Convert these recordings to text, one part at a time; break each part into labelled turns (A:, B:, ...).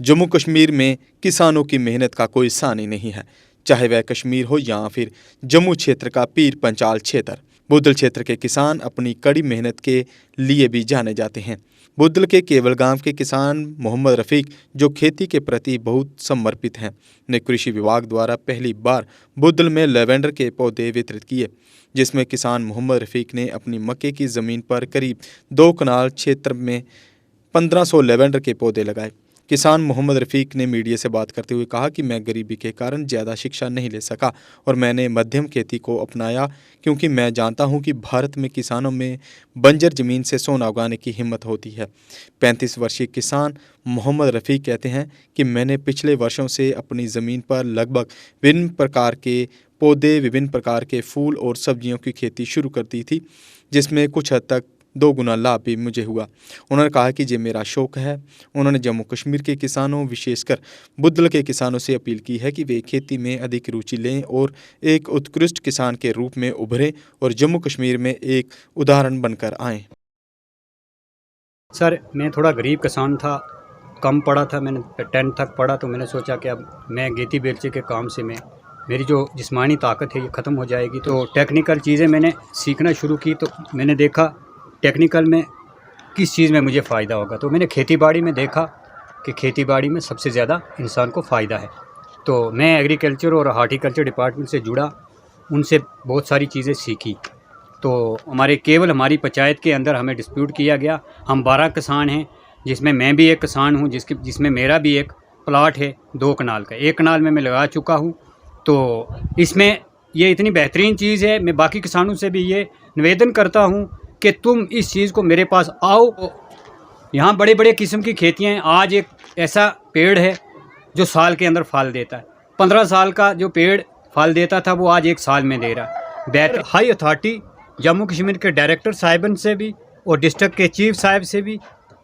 A: जम्मू कश्मीर में किसानों की मेहनत का कोई सानी नहीं है, चाहे वह कश्मीर हो या फिर जम्मू क्षेत्र का पीर पंचाल क्षेत्र। बुद्धल क्षेत्र के किसान अपनी कड़ी मेहनत के लिए भी जाने जाते हैं। बुद्धल के केवल गांव के किसान मोहम्मद रफ़ीक, जो खेती के प्रति बहुत समर्पित हैं, ने कृषि विभाग द्वारा पहली बार बुद्धल में लेवेंडर के पौधे वितरित किए, जिसमें किसान मोहम्मद रफ़ीक ने अपनी मक्के की ज़मीन पर करीब 2 कनाल क्षेत्र में 1500 लेवेंडर के पौधे लगाए। किसान मोहम्मद रफ़ीक ने मीडिया से बात करते हुए कहा कि मैं गरीबी के कारण ज़्यादा शिक्षा नहीं ले सका और मैंने मध्यम खेती को अपनाया, क्योंकि मैं जानता हूं कि भारत में किसानों में बंजर ज़मीन से सोना उगाने की हिम्मत होती है। 35 वर्षीय किसान मोहम्मद रफ़ीक कहते हैं कि मैंने पिछले वर्षों से अपनी ज़मीन पर लगभग विभिन्न प्रकार के पौधे, विभिन्न प्रकार के फूल और सब्जियों की खेती शुरू कर दी थी, जिसमें कुछ हद तक 2 गुना लाभ भी मुझे हुआ। उन्होंने कहा कि ये मेरा शौक़ है। उन्होंने जम्मू कश्मीर के किसानों, विशेषकर बुद्धल के किसानों से अपील की है कि वे खेती में अधिक रुचि लें और एक उत्कृष्ट किसान के रूप में उभरें और जम्मू कश्मीर में एक उदाहरण बनकर आएँ।
B: सर, मैं थोड़ा गरीब किसान था, कम पढ़ा था, मैंने 10th तक पढ़ा, तो मैंने सोचा कि अब मैं खेती बेचने के काम से मेरी जो जिस्मानी ताकत है ये ख़त्म हो जाएगी। तो टेक्निकल चीज़ें मैंने सीखना शुरू की, तो मैंने देखा टेक्निकल में किस चीज़ में मुझे फ़ायदा होगा। तो मैंने खेती बाड़ी में देखा कि खेती बाड़ी में सबसे ज़्यादा इंसान को फ़ायदा है। तो मैं एग्रीकल्चर और हार्टिकल्चर डिपार्टमेंट से जुड़ा, उनसे बहुत सारी चीज़ें सीखी। तो हमारी पंचायत के अंदर हमें डिस्प्यूट किया गया। हम 12 किसान हैं, जिसमें मैं भी एक किसान हूँ, जिसमें मेरा भी एक प्लाट है 2 कनाल का। 1 कनाल में मैं लगा चुका हूँ। तो इसमें ये इतनी बेहतरीन चीज़ है, मैं बाकी किसानों से भी ये निवेदन करता हूँ कि तुम इस चीज़ को मेरे पास आओ। यहाँ बड़े बड़े किस्म की खेतियाँ हैं। आज एक ऐसा पेड़ है जो साल के अंदर फल देता है। 15 साल का जो पेड़ फल देता था वो आज 1 साल में दे रहा है। हाई अथॉरिटी जम्मू कश्मीर के डायरेक्टर साहिबन से भी और डिस्ट्रिक्ट के चीफ साहब से भी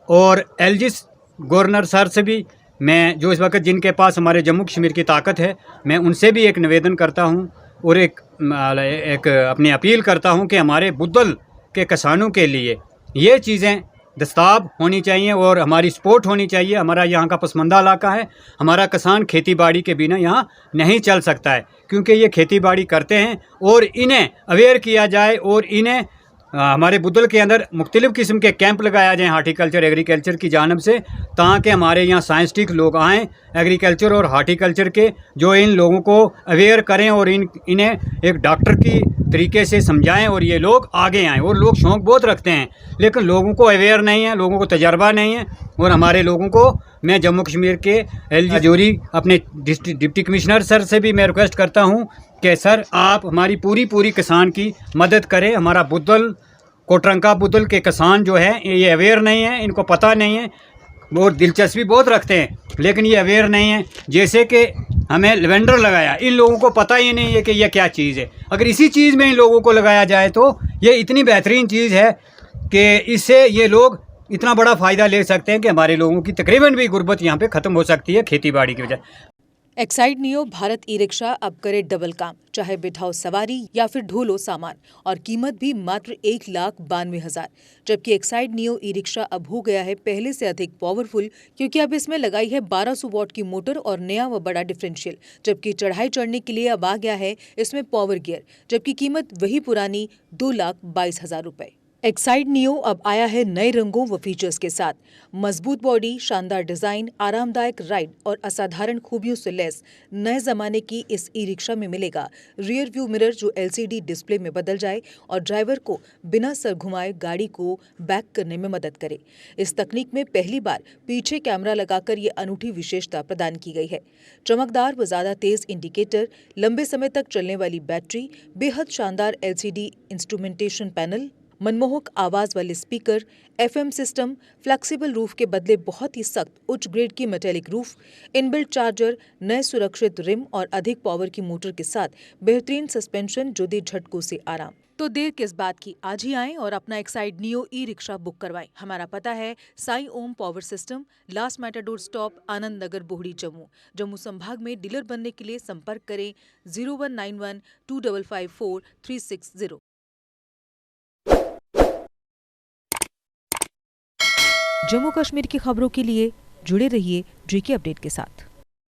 B: और एलजिस गवर्नर सर से भी, मैं जो इस वक्त जिनके पास हमारे जम्मू कश्मीर की ताकत है, मैं उनसे भी एक निवेदन करता हूं और एक अपनी अपील करता हूं कि हमारे बुद्धल के किसानों के लिए ये चीज़ें दस्ताब होनी चाहिए और हमारी सपोर्ट होनी चाहिए। हमारा यहाँ का पसमानदा इलाका है, हमारा किसान खेती बाड़ी के बिना यहाँ नहीं चल सकता है, क्योंकि ये खेती बाड़ी करते हैं और इन्हें अवेयर किया जाए और इन्हें हमारे बुद्धल के अंदर मुख्तलिफ़ किस्म के कैंप लगाया जाए हार्टिकल्चर एग्रीकल्चर की जानिब से, ताकि हमारे यहाँ साइंटिस्ट लोग आएँ एग्रीकल्चर और हार्टिकल्चर के, जो इन लोगों को अवेयर करें और इन्हें एक डॉक्टर की तरीके से समझाएं और ये लोग आगे आएँ। और लोग शौक़ बहुत रखते हैं, लेकिन लोगों को अवेयर नहीं है, लोगों को तजर्बा नहीं है। और हमारे लोगों को मैं जम्मू कश्मीर के एलजी जोरी अपने डिप्टी कमिश्नर सर से भी मैं रिक्वेस्ट करता हूँ कि सर आप हमारी पूरी किसान की मदद करें। हमारा बुद्धल कोटरंका बुद्धल के किसान जो है ये अवेयर नहीं है, इनको पता नहीं है और दिलचस्पी बहुत रखते हैं, लेकिन ये अवेयर नहीं है। जैसे कि हमें लेवेंडर लगाया, इन लोगों को पता ही नहीं है कि यह क्या चीज़ है। अगर इसी चीज़ में इन लोगों को लगाया जाए तो ये इतनी बेहतरीन चीज़ है कि इससे ये लोग इतना बड़ा फ़ायदा ले सकते हैं कि हमारे लोगों की तकरीबन भी गुर्बत यहाँ पे ख़त्म हो सकती है खेती बाड़ी की वजह।
C: Exide neo Bharat e rickshaw अब करे डबल काम, चाहे बिठाओ सवारी या फिर ढोलो सामान, और कीमत भी मात्र 1,92,000। जबकि एक्साइड नियो ई रिक्शा अब हो गया है पहले से अधिक पावरफुल, क्योंकि अब इसमें लगाई है 1200 वॉट की मोटर और नया व बड़ा डिफरेंशियल। जबकि चढ़ाई चढ़ने के लिए अब आ गया है इसमें पावर गियर, जबकि कीमत वही पुरानी 2,22,000 रुपए। एक्साइड नियो अब आया है नए रंगों व फीचर्स के साथ। मजबूत बॉडी, शानदार डिजाइन, आरामदायक राइड और असाधारण खूबियों से लैस नए जमाने की इस ई रिक्शा में मिलेगा रियर व्यू मिरर, जो LCD डिस्प्ले में बदल जाए और ड्राइवर को बिना सर घुमाए गाड़ी को बैक करने में मदद करे। इस तकनीक में पहली बार पीछे कैमरा लगाकर ये अनूठी विशेषता प्रदान की गई है। चमकदार व ज्यादा तेज इंडिकेटर, लंबे समय तक चलने वाली बैटरी, बेहद शानदार LCD इंस्ट्रूमेंटेशन पैनल, मनमोहक आवाज वाले speaker, FM system, flexible roof के बदले बहुत ही सख्त उच्च ग्रेड की मेटेलिक रूफ, इनबिल्ट चार्जर, नए सुरक्षित रिम और अधिक पावर की मोटर के साथ बेहतरीन सस्पेंशन जो दे झटकों से आराम। तो देर किस बात की, आज ही आएं और अपना Exide neo E rickshaw book करवाएं। हमारा पता है Sai Om power system, last matador stop, Anand Nagar, Bohri, Jammu. Jammu संभाग में डीलर बनने के लिए संपर्क करें 0191 2554 360। जम्मू कश्मीर की खबरों के लिए जुड़े रहिए जेके अपडेट के साथ।